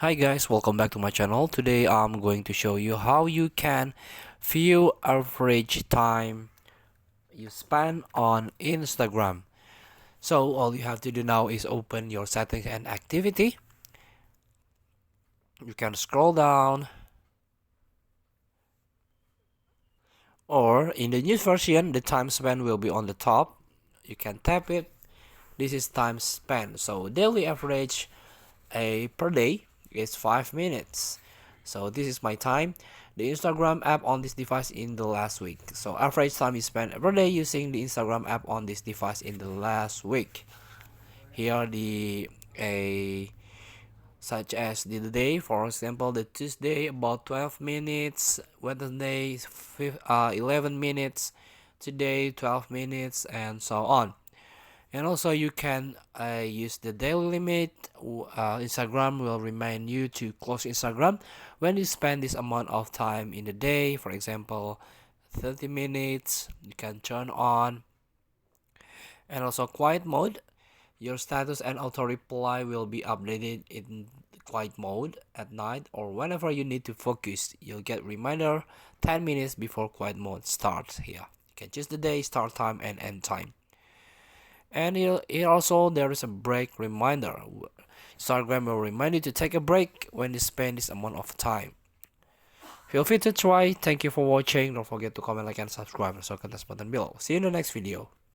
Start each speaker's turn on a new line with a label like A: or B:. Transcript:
A: Hi guys, welcome back to my channel. Today I'm going to show you how you can view average time you spend on Instagram. So all you have to do now is open your settings and activity. You can scroll down, or in the news version the time spent will be on the top. You can tap it. This is time spent. So daily average per day is 5 minutes. So this is my time. The Instagram app on this device in the last week. So average time is spent per day using the Instagram app on this device in the last week. Here are the a such as the day, for example, the Tuesday about 12 minutes, Wednesday 11 minutes, today 12 minutes, and so on. And also you can use the daily limit. Instagram will remind you to close Instagram when you spend this amount of time in the day. For example, 30 minutes you can turn on. And also quiet mode, your status and auto reply will be updated in quiet mode at night or whenever you need to focus. You'll get reminder 10 minutes before quiet mode starts. Here you can choose the day, start time, and end time. And here also there is a break reminder. Instagram will remind you to take a break when you spend this amount of time. Feel free to try. Thank you for watching. Don't forget to comment, like, and subscribe. So, contact button below. See you in the next video.